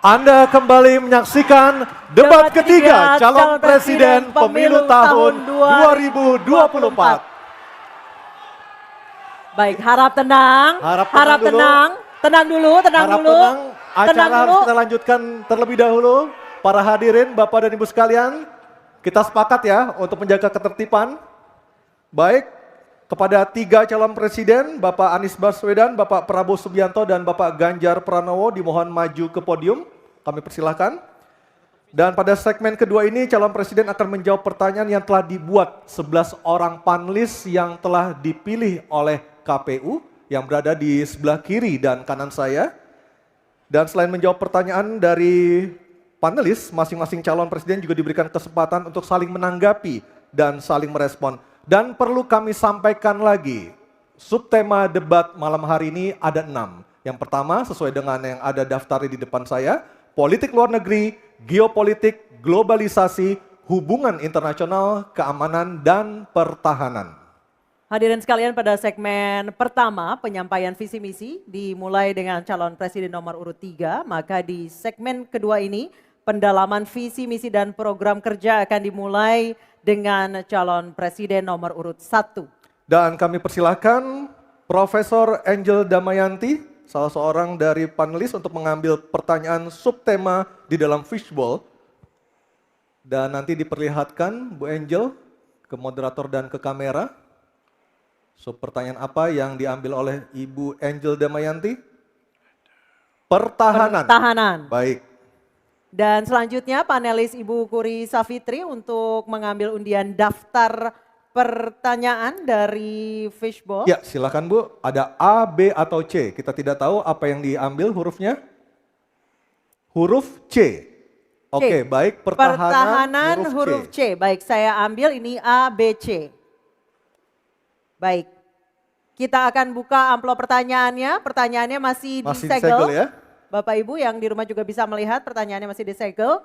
Anda kembali menyaksikan debat ketiga calon presiden pemilu tahun 2024. Baik, harap tenang, tenang dulu. Acara harus kita lanjutkan terlebih dahulu. Para hadirin, Bapak dan Ibu sekalian, kita sepakat ya untuk menjaga ketertiban. Baik, kepada tiga calon presiden, Bapak Anies Baswedan, Bapak Prabowo Subianto, dan Bapak Ganjar Pranowo dimohon maju ke podium. Kami persilahkan. Dan pada segmen kedua ini calon presiden akan menjawab pertanyaan yang telah dibuat 11 orang panelis yang telah dipilih oleh KPU yang berada di sebelah kiri dan kanan saya. Dan selain menjawab pertanyaan dari panelis, masing-masing calon presiden juga diberikan kesempatan untuk saling menanggapi dan saling merespon. Dan perlu kami sampaikan lagi, subtema debat malam hari ini ada 6. Yang pertama sesuai dengan yang ada daftarnya di depan saya, politik luar negeri, geopolitik, globalisasi, hubungan internasional, keamanan, dan pertahanan. Hadirin sekalian, pada segmen pertama penyampaian visi misi dimulai dengan calon presiden nomor urut 3, maka di segmen kedua ini pendalaman visi misi dan program kerja akan dimulai dengan calon presiden nomor urut 1. Dan kami persilahkan Profesor Angel Damayanti, salah seorang dari panelis untuk mengambil pertanyaan subtema di dalam fishbowl. Dan nanti diperlihatkan Bu Angel ke moderator dan ke kamera. Pertanyaan apa yang diambil oleh Ibu Angel Damayanti? Pertahanan. Baik. Dan selanjutnya panelis Ibu Kuri Safitri untuk mengambil undian daftar pertanyaan dari fishbowl. Ya, silakan Bu. Ada A, B, atau C. Kita tidak tahu apa yang diambil hurufnya. Huruf C. Oke, baik. Pertahanan huruf C. Baik, saya ambil ini A, B, C. Baik. Kita akan buka amplop pertanyaannya. Pertanyaannya masih disegel. Ya? Bapak Ibu yang di rumah juga bisa melihat pertanyaannya masih disegel.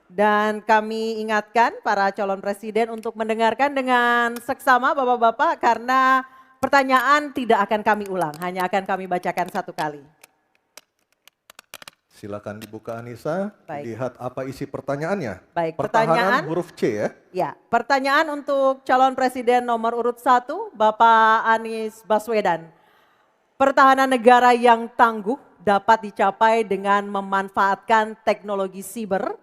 Dan kami ingatkan para calon presiden untuk mendengarkan dengan seksama Bapak-Bapak karena pertanyaan tidak akan kami ulang, hanya akan kami bacakan satu kali. Silakan dibuka Anissa, Baik. lihat apa isi pertanyaannya. Baik, pertahanan huruf C ya. Ya, pertanyaan untuk calon presiden nomor urut 1, Bapak Anies Baswedan. Pertahanan negara yang tangguh dapat dicapai dengan memanfaatkan teknologi siber,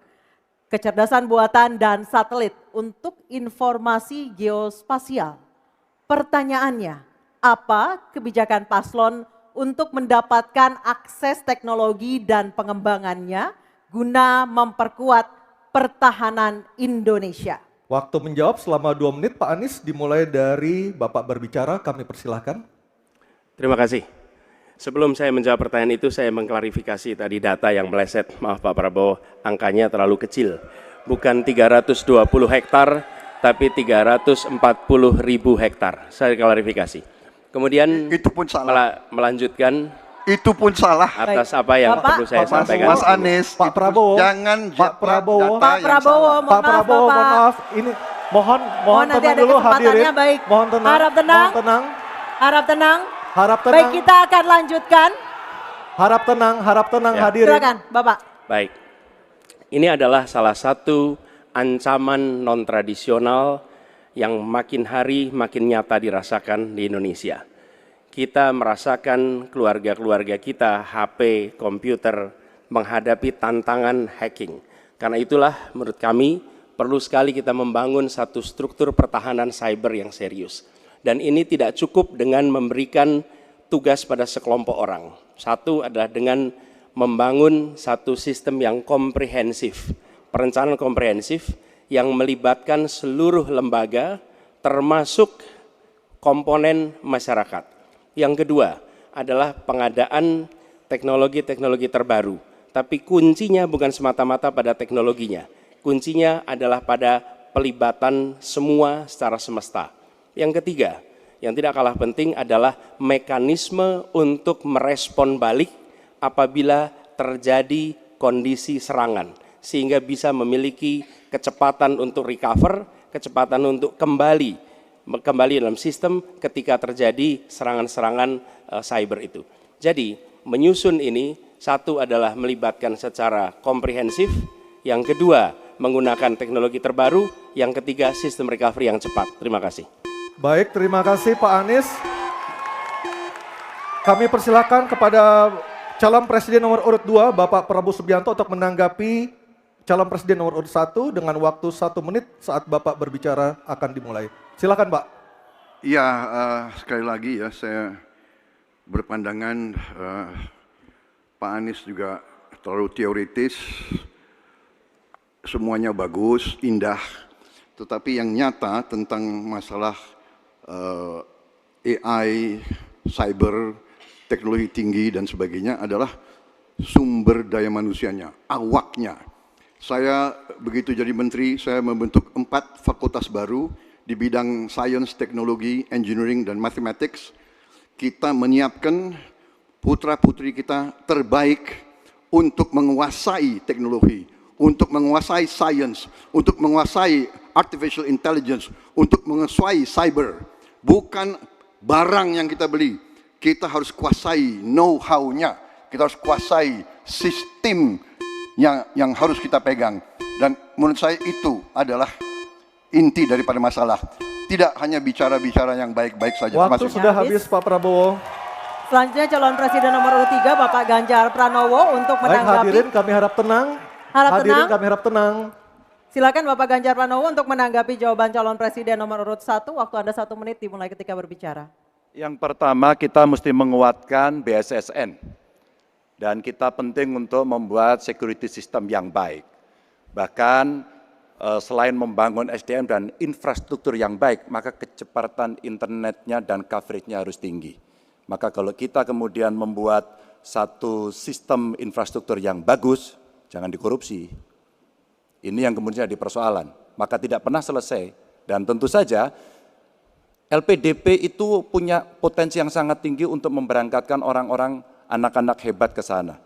kecerdasan buatan, dan satelit untuk informasi geospasial. Pertanyaannya, apa kebijakan paslon untuk mendapatkan akses teknologi dan pengembangannya guna memperkuat pertahanan Indonesia? Waktu menjawab selama 2 menit Pak Anies, dimulai dari Bapak berbicara, kami persilahkan. Terima kasih. Sebelum saya menjawab pertanyaan itu, saya mengklarifikasi tadi data yang meleset. Maaf Pak Prabowo, angkanya terlalu kecil. Bukan 320 hektar, tapi 340.000 hektar. Saya klarifikasi. Kemudian itu pun salah. Melanjutkan. Itu pun salah. Atas apa yang perlu saya sampaikan. Mas Anies, Pak Prabowo, jangan Pak Prabowo, Pak Prabowo, Pak Prabowo, mohon maaf. Ini mohon tenang dulu hadirin. Baik. Mohon tenang. Harap tenang. Harap tenang. Baik, kita akan lanjutkan. Harap tenang Ya. hadirin. Silakan, Bapak. Baik. Ini adalah salah satu ancaman non-tradisional yang makin hari makin nyata dirasakan di Indonesia. Kita merasakan keluarga-keluarga kita, HP, komputer, menghadapi tantangan hacking. Karena itulah menurut kami perlu sekali kita membangun satu struktur pertahanan cyber yang serius. Dan ini tidak cukup dengan memberikan tugas pada sekelompok orang. Satu adalah dengan membangun satu sistem yang komprehensif, perencanaan komprehensif yang melibatkan seluruh lembaga termasuk komponen masyarakat. Yang kedua adalah pengadaan teknologi-teknologi terbaru, tapi kuncinya bukan semata-mata pada teknologinya. Kuncinya adalah pada pelibatan semua secara semesta. Yang ketiga, yang tidak kalah penting adalah mekanisme untuk merespon balik apabila terjadi kondisi serangan, sehingga bisa memiliki kecepatan untuk recover, kecepatan untuk kembali dalam sistem ketika terjadi serangan-serangan cyber itu. Jadi menyusun ini Satu adalah melibatkan secara komprehensif, yang kedua menggunakan teknologi terbaru, yang ketiga sistem recovery yang cepat. Terima kasih. Baik, terima kasih Pak Anies. Kami persilakan kepada calon presiden nomor urut 2, Bapak Prabowo Subianto untuk menanggapi calon presiden nomor urut 1 dengan waktu 1 menit saat Bapak berbicara akan dimulai. Silakan Pak. Ya, sekali lagi ya saya berpandangan Pak Anies juga terlalu teoritis, semuanya bagus, indah, tetapi yang nyata tentang masalah AI, cyber, teknologi tinggi dan sebagainya adalah sumber daya manusianya, awaknya. Saya begitu jadi menteri, saya membentuk 4 fakultas baru di bidang sains, teknologi, engineering, dan mathematics. Kita menyiapkan putra-putri kita terbaik untuk menguasai teknologi, untuk menguasai sains, untuk menguasai artificial intelligence, untuk menguasai cyber. Bukan barang yang kita beli, kita harus kuasai know-how-nya, kita harus kuasai sistem yang harus kita pegang. Dan menurut saya itu adalah inti daripada masalah. Tidak hanya bicara-bicara yang baik-baik saja. Waktu sudah habis Pak Prabowo. Selanjutnya calon presiden nomor urut 3 Bapak Ganjar Pranowo untuk Baik, menanggapi. hadirin kami harap tenang. Hadirin kami harap tenang. Silakan Bapak Ganjar Pranowo untuk menanggapi jawaban calon presiden nomor urut 1. Waktu Anda 1 menit dimulai ketika berbicara. Yang pertama kita mesti menguatkan BSSN dan kita penting untuk membuat security system yang baik. Bahkan selain membangun SDM dan infrastruktur yang baik, maka kecepatan internetnya dan coveragenya harus tinggi. Maka kalau kita kemudian membuat satu sistem infrastruktur yang bagus, jangan dikorupsi. Ini yang kemudian jadi persoalan. Maka tidak pernah selesai. Dan tentu saja LPDP itu punya potensi yang sangat tinggi untuk memberangkatkan orang-orang, anak-anak hebat ke sana.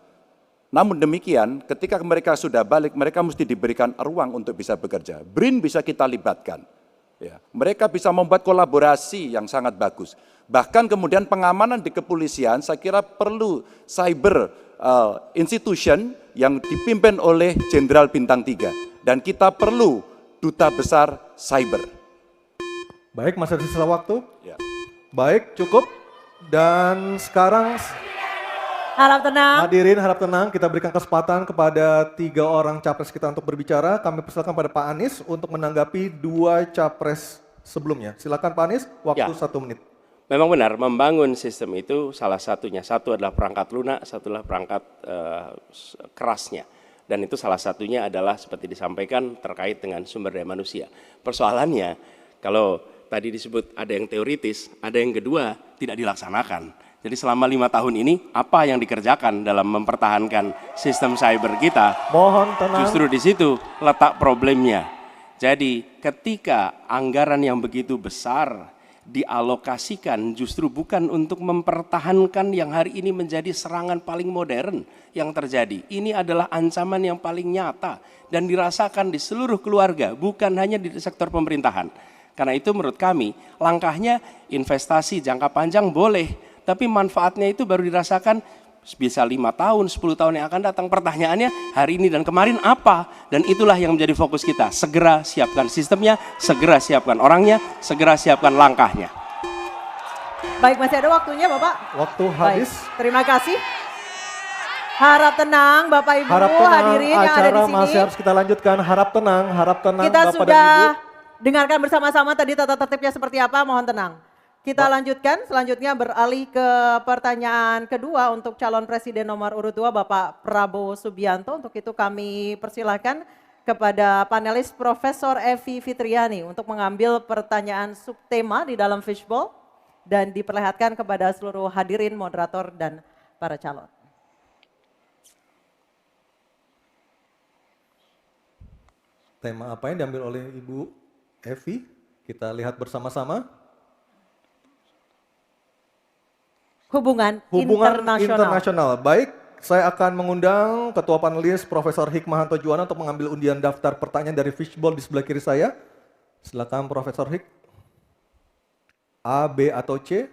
Namun demikian, ketika mereka sudah balik, mereka mesti diberikan ruang untuk bisa bekerja. BRIN bisa kita libatkan. Ya, mereka bisa membuat kolaborasi yang sangat bagus. Bahkan kemudian pengamanan di kepolisian, saya kira perlu cyber institution yang dipimpin oleh Jenderal Bintang 3. Dan kita perlu duta besar cyber. Baik, masih ada sisa waktu. Ya. Baik, cukup. Dan sekarang Harap tenang. hadirin harap tenang, kita berikan kesempatan kepada 3 orang capres kita untuk berbicara. Kami persilakan pada Pak Anies untuk menanggapi 2 capres sebelumnya. Silakan Pak Anies, waktu 1 menit. Memang benar, membangun sistem itu salah satunya. Satu adalah perangkat lunak, satu adalah perangkat kerasnya. Dan itu salah satunya adalah seperti disampaikan terkait dengan sumber daya manusia. Persoalannya, kalau tadi disebut ada yang teoritis, ada yang kedua tidak dilaksanakan. Jadi selama 5 tahun ini apa yang dikerjakan dalam mempertahankan sistem cyber kita? Mohon tenang. Justru di situ letak problemnya. Jadi ketika anggaran yang begitu besar dialokasikan justru bukan untuk mempertahankan yang hari ini menjadi serangan paling modern yang terjadi. Ini adalah ancaman yang paling nyata dan dirasakan di seluruh keluarga, bukan hanya di sektor pemerintahan. Karena itu menurut kami langkahnya investasi jangka panjang boleh, tapi manfaatnya itu baru dirasakan bisa 5 tahun, 10 tahun yang akan datang. Pertanyaannya hari ini dan kemarin apa? Dan itulah yang menjadi fokus kita. Segera siapkan sistemnya, segera siapkan orangnya, segera siapkan langkahnya. Baik, masih ada waktunya Bapak. Waktu habis. Baik, terima kasih. Harap tenang Bapak Ibu, Harap tenang, hadirin yang ada acara di sini. masih harus kita lanjutkan. Harap tenang Kita Bapak sudah dan Ibu. dengarkan bersama-sama tadi tata tertibnya seperti apa, mohon tenang. Kita lanjutkan, selanjutnya beralih ke pertanyaan kedua untuk calon presiden nomor urut 2 Bapak Prabowo Subianto. Untuk itu kami persilahkan kepada panelis Profesor Evi Fitriani untuk mengambil pertanyaan subtema di dalam fishbowl dan diperlihatkan kepada seluruh hadirin, moderator, dan para calon. Tema apa yang diambil oleh Ibu Evi? Kita lihat bersama-sama. Hubungan internasional. Baik, saya akan mengundang Ketua Panelis Profesor Hikmahanto Juwana untuk mengambil undian daftar pertanyaan dari fishbowl di sebelah kiri saya. Silakan Profesor Hik. A, B, atau C?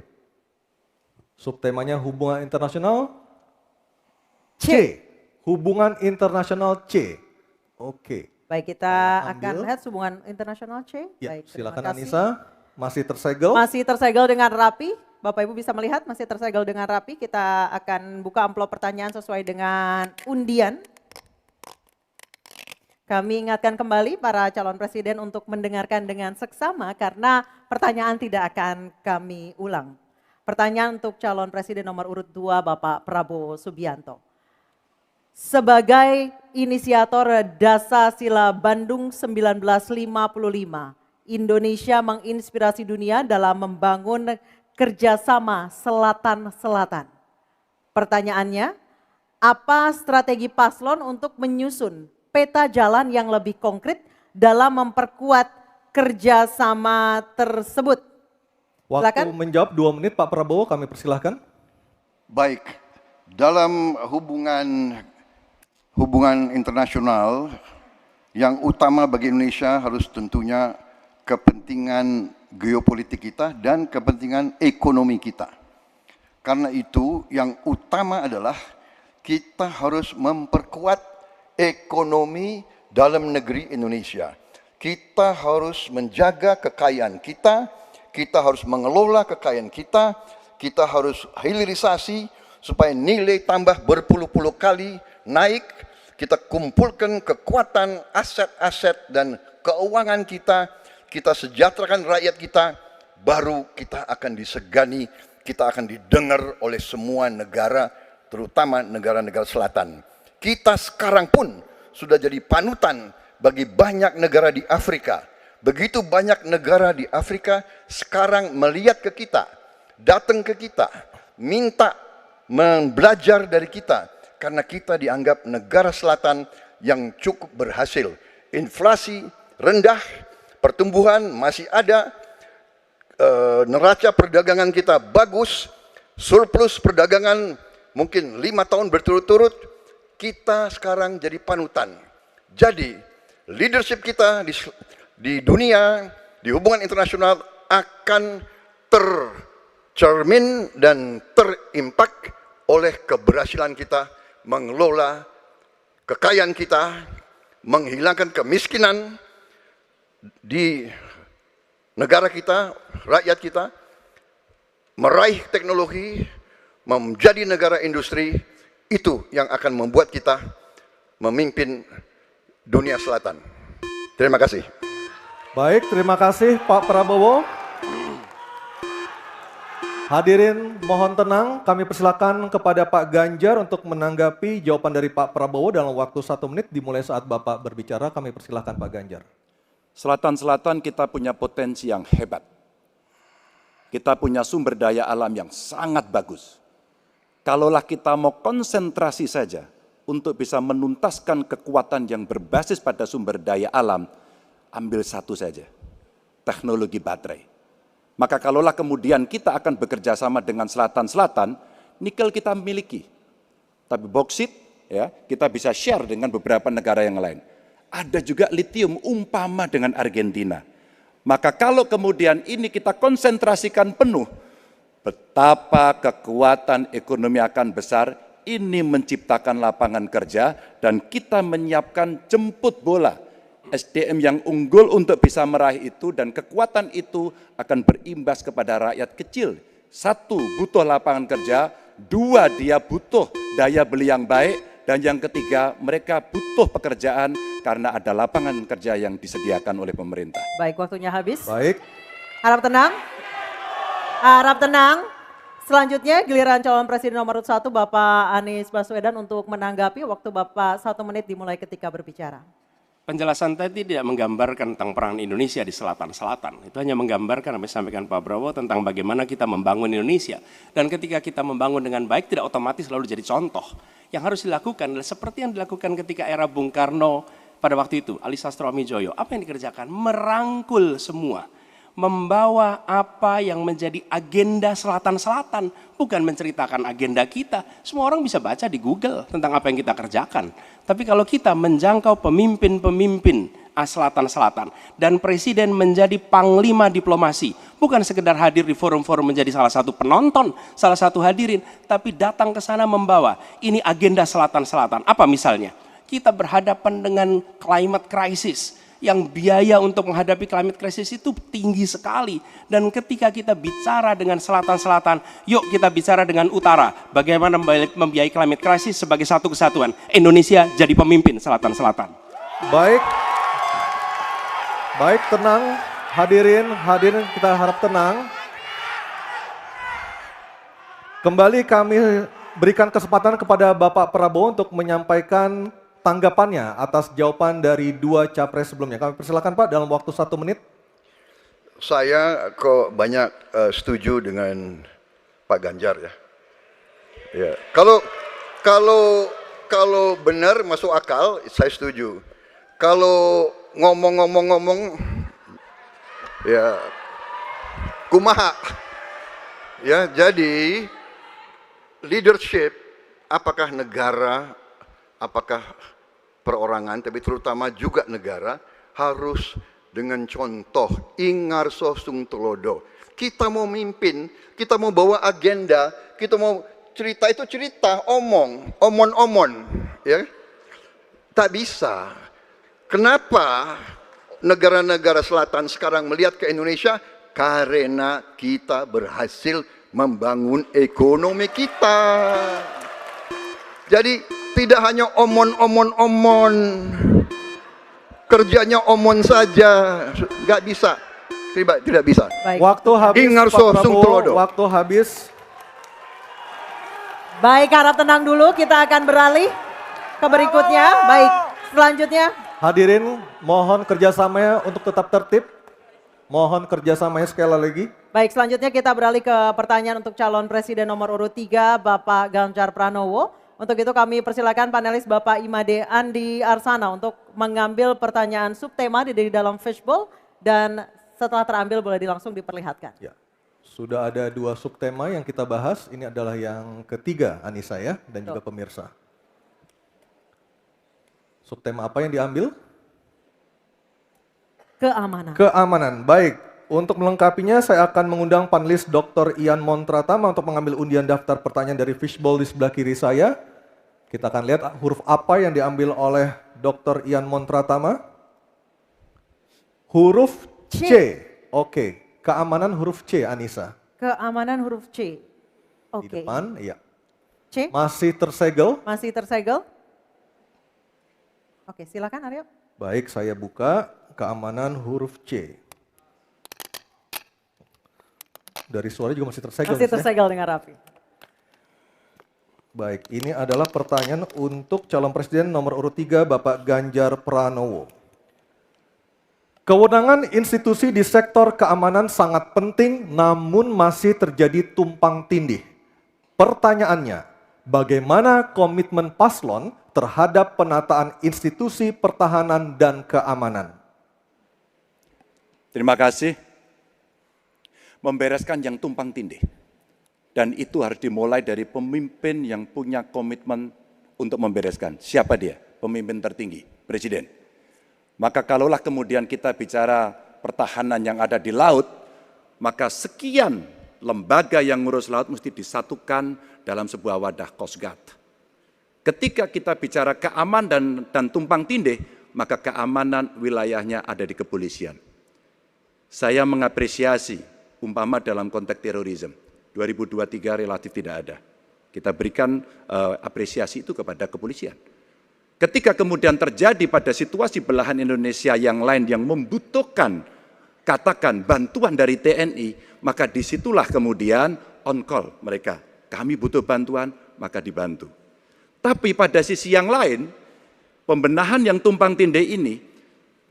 Subtemanya hubungan internasional. C. Hubungan internasional C. Oke. Baik, kita Saya akan ambil. lihat hubungan internasional C. Ya, Baik, terima silakan kasih. Anissa. Masih tersegel. Masih tersegel dengan rapi. Bapak Ibu bisa melihat masih tersegel dengan rapi. Kita akan buka amplop pertanyaan sesuai dengan undian. Kami ingatkan kembali para calon presiden untuk mendengarkan dengan seksama karena pertanyaan tidak akan kami ulang. Pertanyaan untuk calon presiden nomor urut 2 Bapak Prabowo Subianto. Sebagai inisiator Dasar-Sila Bandung 1955, Indonesia menginspirasi dunia dalam membangun kerjasama selatan-selatan. Pertanyaannya, apa strategi paslon untuk menyusun peta jalan yang lebih konkret dalam memperkuat kerjasama tersebut? Waktu Silakan. menjawab 2 menit Pak Prabowo, kami persilahkan. Baik, dalam hubungan internasional yang utama bagi Indonesia harus tentunya kepentingan geopolitik kita dan kepentingan ekonomi kita. Karena itu yang utama adalah kita harus memperkuat ekonomi dalam negeri Indonesia. Kita harus menjaga kekayaan kita harus mengelola kekayaan kita harus hilirisasi supaya nilai tambah berpuluh-puluh kali naik, kita kumpulkan kekuatan aset-aset dan keuangan kita sejahterakan rakyat kita, baru kita akan disegani, kita akan didengar oleh semua negara, terutama negara-negara selatan. Kita sekarang pun sudah jadi panutan bagi banyak negara di Afrika. Begitu banyak negara di Afrika sekarang melihat ke kita, datang ke kita, minta belajar dari kita. Karena kita dianggap negara selatan yang cukup berhasil. Inflasi rendah, pertumbuhan masih ada, neraca perdagangan kita bagus, surplus perdagangan mungkin 5 tahun berturut-turut, kita sekarang jadi panutan. Jadi leadership kita di dunia, di hubungan internasional akan tercermin dan terimpak oleh keberhasilan kita mengelola kekayaan kita, menghilangkan kemiskinan di negara kita, rakyat kita, meraih teknologi, menjadi negara industri, itu yang akan membuat kita memimpin dunia selatan. Terima kasih. Baik, terima kasih Pak Prabowo. Hadirin mohon tenang, kami persilakan kepada Pak Ganjar untuk menanggapi jawaban dari Pak Prabowo dalam waktu 1 menit dimulai saat Bapak berbicara. Kami persilakan Pak Ganjar. Selatan-selatan kita punya potensi yang hebat. Kita punya sumber daya alam yang sangat bagus. Kalaulah kita mau konsentrasi saja untuk bisa menuntaskan kekuatan yang berbasis pada sumber daya alam, ambil satu saja, teknologi baterai. Maka kalaulah kemudian kita akan bekerja sama dengan selatan-selatan, nikel kita miliki. Tapi boksit, ya, kita bisa share dengan beberapa negara yang lain. Ada juga litium umpama dengan Argentina. Maka kalau kemudian ini kita konsentrasikan penuh, betapa kekuatan ekonomi akan besar, ini menciptakan lapangan kerja, dan kita menyiapkan jemput bola SDM yang unggul untuk bisa meraih itu, dan kekuatan itu akan berimbas kepada rakyat kecil. 1, butuh lapangan kerja, 2, dia butuh daya beli yang baik, dan yang ketiga, mereka butuh pekerjaan karena ada lapangan kerja yang disediakan oleh pemerintah. Baik, waktunya habis. Baik, Harap tenang. Harap tenang. Selanjutnya giliran calon presiden nomor 1 Bapak Anies Baswedan untuk menanggapi. Waktu Bapak 1 menit dimulai ketika berbicara. Penjelasan tadi tidak menggambarkan tentang peran Indonesia di selatan-selatan. Itu hanya menggambarkan apa yang disampaikan Pak Prabowo tentang bagaimana kita membangun Indonesia. Dan ketika kita membangun dengan baik tidak otomatis selalu jadi contoh. Yang harus dilakukan adalah seperti yang dilakukan ketika era Bung Karno pada waktu itu, Ali Sastroamidjojo. Apa yang dikerjakan? Merangkul semua. Membawa apa yang menjadi agenda selatan-selatan, bukan menceritakan agenda kita. Semua orang bisa baca di Google tentang apa yang kita kerjakan. Tapi kalau kita menjangkau pemimpin-pemimpin selatan-selatan dan presiden menjadi panglima diplomasi, Bukan sekedar hadir di forum-forum menjadi salah satu penonton, salah satu hadirin, tapi datang ke sana membawa. Ini agenda selatan-selatan. Apa misalnya? Kita berhadapan dengan climate crisis, yang biaya untuk menghadapi climate crisis itu tinggi sekali. Dan ketika kita bicara dengan selatan-selatan, yuk kita bicara dengan utara. Bagaimana membiayai climate crisis sebagai satu kesatuan. Indonesia jadi pemimpin selatan-selatan. Baik. Baik, tenang. Hadirin kita harap tenang. Kembali kami berikan kesempatan kepada Bapak Prabowo untuk menyampaikan tanggapannya atas jawaban dari dua capres sebelumnya. Kami persilakan Pak dalam waktu 1 menit. Saya kok banyak setuju dengan Pak Ganjar ya. Ya, kalau benar masuk akal, saya setuju. Kalau ngomong, ya kumaha. Ya, jadi leadership, apakah negara, apakah perorangan, tapi terutama juga negara, harus dengan contoh, ingarso sung telodo. Kita mau mimpin, kita mau bawa agenda, kita mau cerita itu cerita, omon, ya. Tak bisa. Kenapa negara-negara selatan sekarang melihat ke Indonesia? Karena kita berhasil membangun ekonomi kita. Jadi tidak hanya omon, kerjanya omon saja, nggak bisa, tidak bisa. Baik. Waktu habis Ingarso Pak sung Prabowo, telodo. waktu habis. Baik, harap tenang dulu, kita akan beralih ke berikutnya. Baik, selanjutnya. Hadirin mohon kerjasamanya untuk tetap tertib. Mohon kerjasamanya sekali lagi. Baik, selanjutnya kita beralih ke pertanyaan untuk calon presiden nomor urut 3, Bapak Ganjar Pranowo. Untuk itu kami persilakan panelis Bapak Imade Andi Arsana untuk mengambil pertanyaan subtema di dalam fishbowl dan setelah terambil boleh langsung diperlihatkan. Ya. Sudah ada 2 subtema yang kita bahas. Ini adalah yang ketiga Anissa ya dan juga pemirsa. Subtema apa yang diambil? Keamanan. Keamanan. Baik. Untuk melengkapinya saya akan mengundang panelis Dr. Ian Montratama untuk mengambil undian daftar pertanyaan dari fishbowl di sebelah kiri saya. Kita akan lihat huruf apa yang diambil oleh Dr. Ian Montratama. Huruf C. Oke. Keamanan huruf C, Anissa. Keamanan huruf C. Di Oke. depan, iya. C. Masih tersegel. Masih tersegel. Oke, silakan Aryo. Baik, saya buka keamanan huruf C. Dari suara juga masih tersegel. Masih Mas, ya? tersegel dengan rapi. Baik, ini adalah pertanyaan untuk calon presiden nomor urut 3 Bapak Ganjar Pranowo. Kewenangan institusi di sektor keamanan sangat penting namun masih terjadi tumpang tindih. Pertanyaannya, bagaimana komitmen paslon terhadap penataan institusi pertahanan dan keamanan? Terima kasih. Membereskan yang tumpang tindih. Dan itu harus dimulai dari pemimpin yang punya komitmen untuk membereskan. Siapa dia? Pemimpin tertinggi, Presiden. Maka kalaulah kemudian kita bicara pertahanan yang ada di laut, maka sekian lembaga yang ngurus laut mesti disatukan dalam sebuah wadah Coast Guard. Ketika kita bicara keamanan dan tumpang tindih, maka keamanan wilayahnya ada di kepolisian. Saya mengapresiasi umpama dalam konteks terorisme, 2023 relatif tidak ada. Kita berikan apresiasi itu kepada kepolisian. Ketika kemudian terjadi pada situasi belahan Indonesia yang lain yang membutuhkan, katakan bantuan dari TNI, maka disitulah kemudian on call mereka. Kami butuh bantuan, maka dibantu. Tapi pada sisi yang lain, pembenahan yang tumpang tindih ini,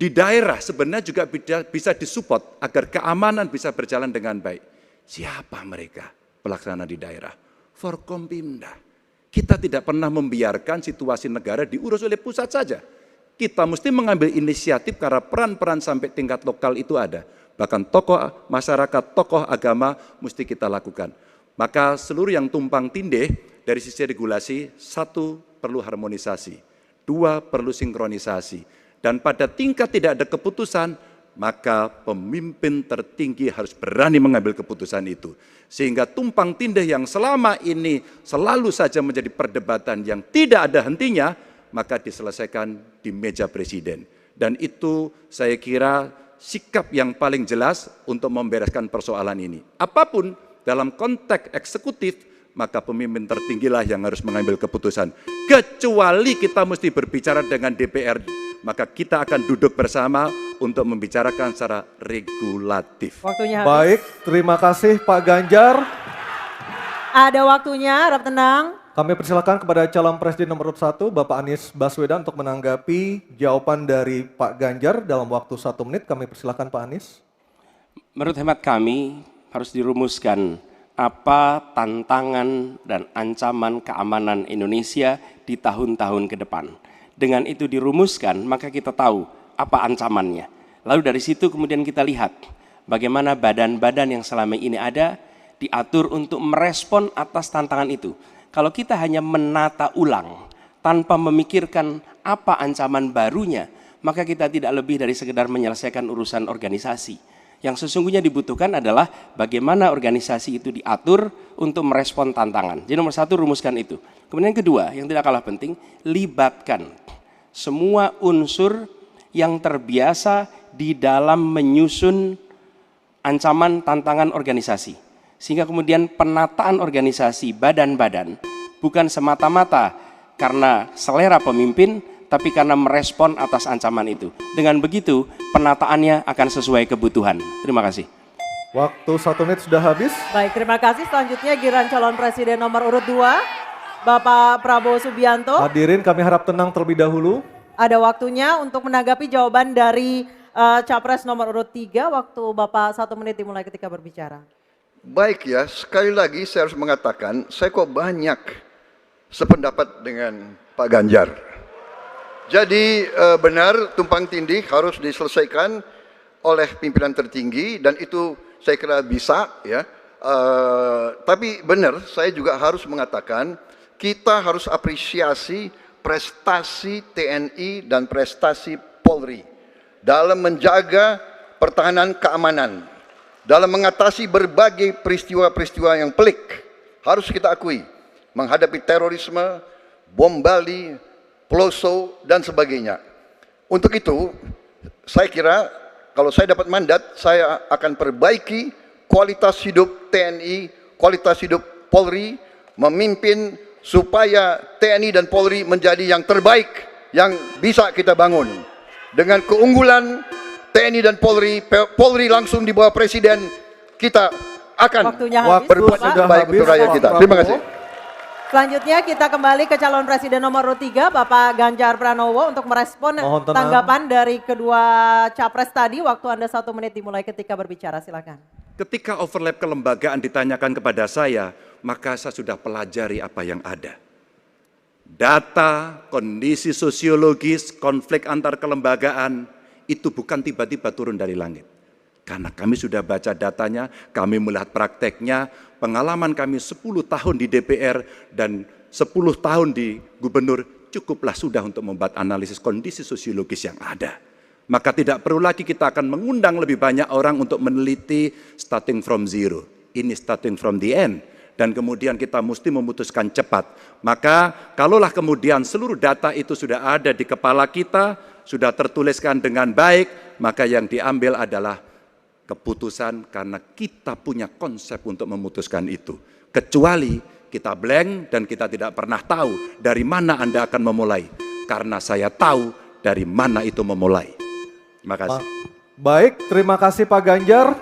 di daerah sebenarnya juga bisa disupport agar keamanan bisa berjalan dengan baik. Siapa mereka pelaksana di daerah? Forkompimda. Kita tidak pernah membiarkan situasi negara diurus oleh pusat saja. Kita mesti mengambil inisiatif karena peran-peran sampai tingkat lokal itu ada. Bahkan tokoh masyarakat, tokoh agama mesti kita lakukan. Maka seluruh yang tumpang tindih dari sisi regulasi, 1 perlu harmonisasi, 2 perlu sinkronisasi. Dan pada tingkat tidak ada keputusan, maka pemimpin tertinggi harus berani mengambil keputusan itu. Sehingga tumpang tindih yang selama ini selalu saja menjadi perdebatan yang tidak ada hentinya, maka diselesaikan di meja presiden. Dan itu saya kira sikap yang paling jelas untuk membereskan persoalan ini. Apapun dalam konteks eksekutif, maka pemimpin tertinggilah yang harus mengambil keputusan. Kecuali kita mesti berbicara dengan DPR, maka kita akan duduk bersama untuk membicarakan secara regulatif. Waktunya habis. Baik, terima kasih Pak Ganjar. Ada waktunya, harap tenang. Kami persilakan kepada calon presiden nomor 1, Bapak Anies Baswedan untuk menanggapi jawaban dari Pak Ganjar dalam waktu 1 menit. Kami persilakan Pak Anies. Menurut hemat kami harus dirumuskan apa tantangan dan ancaman keamanan Indonesia di tahun-tahun ke depan. Dengan itu dirumuskan, maka kita tahu apa ancamannya. Lalu dari situ kemudian kita lihat bagaimana badan-badan yang selama ini ada diatur untuk merespon atas tantangan itu. Kalau kita hanya menata ulang tanpa memikirkan apa ancaman barunya, maka kita tidak lebih dari sekedar menyelesaikan urusan organisasi. Yang sesungguhnya dibutuhkan adalah bagaimana organisasi itu diatur untuk merespon tantangan. Jadi nomor 1, rumuskan itu. Kemudian yang kedua, yang tidak kalah penting, libatkan semua unsur yang terbiasa di dalam menyusun ancaman tantangan organisasi. Sehingga kemudian penataan organisasi badan-badan bukan semata-mata karena selera pemimpin, tapi karena merespon atas ancaman itu. Dengan begitu, penataannya akan sesuai kebutuhan. Terima kasih. Waktu 1 menit sudah habis. Baik, terima kasih. Selanjutnya giliran calon presiden nomor urut 2, Bapak Prabowo Subianto. Hadirin kami harap tenang terlebih dahulu. Ada waktunya untuk menanggapi jawaban dari Capres nomor urut 3. Waktu Bapak 1 menit dimulai ketika berbicara. Baik ya, sekali lagi saya harus mengatakan, saya kok banyak sependapat dengan Pak Ganjar. Jadi benar tumpang tindih harus diselesaikan oleh pimpinan tertinggi dan itu saya kira bisa ya. Tapi benar saya juga harus mengatakan kita harus apresiasi prestasi TNI dan prestasi Polri dalam menjaga pertahanan keamanan, dalam mengatasi berbagai peristiwa-peristiwa yang pelik. Harus kita akui, menghadapi terorisme, bom Bali, Peloso, dan sebagainya. Untuk itu, saya kira kalau saya dapat mandat, saya akan perbaiki kualitas hidup TNI, kualitas hidup Polri, memimpin supaya TNI dan Polri menjadi yang terbaik yang bisa kita bangun. Dengan keunggulan TNI dan Polri, Polri langsung di bawah Presiden, kita akan berbuat baik untuk rakyat kita. Terima kasih. Selanjutnya kita kembali ke calon presiden nomor 3, Bapak Ganjar Pranowo untuk merespon tanggapan dari kedua capres tadi. Waktu Anda 1 menit dimulai ketika berbicara, silakan. Ketika overlap kelembagaan ditanyakan kepada saya, maka saya sudah pelajari apa yang ada. Data, kondisi sosiologis, konflik antar kelembagaan, itu bukan tiba-tiba turun dari langit. Karena kami sudah baca datanya, kami melihat prakteknya, pengalaman kami 10 tahun di DPR dan 10 tahun di gubernur, cukuplah sudah untuk membuat analisis kondisi sosiologis yang ada. Maka tidak perlu lagi kita akan mengundang lebih banyak orang untuk meneliti starting from zero. Ini starting from the end. Dan kemudian kita mesti memutuskan cepat. Maka kalaulah kemudian seluruh data itu sudah ada di kepala kita, sudah tertuliskan dengan baik, maka yang diambil adalah keputusan karena kita punya konsep untuk memutuskan itu. Kecuali kita blank dan kita tidak pernah tahu dari mana Anda akan memulai. Karena saya tahu dari mana itu memulai. Terima kasih. Baik, terima kasih Pak Ganjar.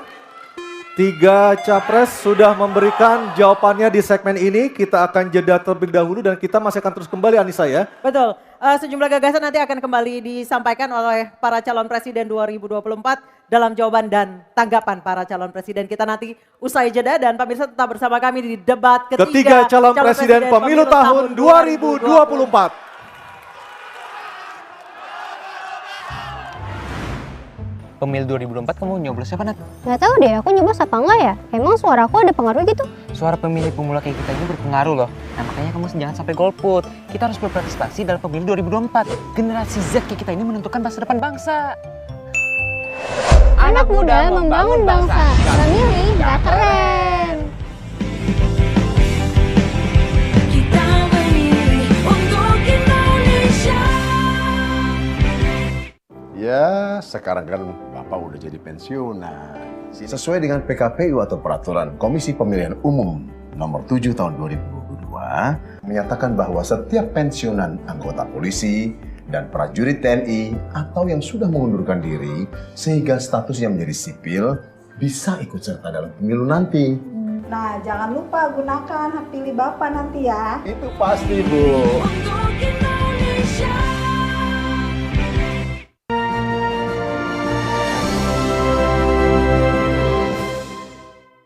3 capres sudah memberikan jawabannya di segmen ini. Kita akan jeda terlebih dahulu dan kita masih akan terus kembali, Anissa ya. Betul, sejumlah gagasan nanti akan kembali disampaikan oleh para calon presiden 2024 dalam jawaban dan tanggapan para calon presiden. Kita nanti usai jeda dan pemirsa tetap bersama kami di debat ketiga calon presiden pemilu tahun 2024. Pemilu 2024 kamu nyoblos siapa, Nat? Gak tahu deh, aku nyoblos apa enggak ya? Emang suara aku ada pengaruh gitu? Suara pemilih pemula kayak kita ini berpengaruh loh. Nah makanya kamu jangan sampai golput. Kita harus berprestasi dalam pemilu 2024. Generasi Z kayak kita ini menentukan masa depan bangsa. Anak muda membangun bangsa. Gak milih, gak keren. Kita memilih untuk Indonesia. Ya, sekarang kan Bapak udah jadi pensiunan. Sesuai dengan PKPU atau Peraturan Komisi Pemilihan Umum Nomor 7 Tahun 2022, menyatakan bahwa setiap pensiunan anggota polisi dan prajurit TNI atau yang sudah mengundurkan diri sehingga statusnya menjadi sipil bisa ikut serta dalam pemilu nanti. Nah, jangan lupa gunakan hak pilih Bapak nanti ya. Itu pasti, Bu.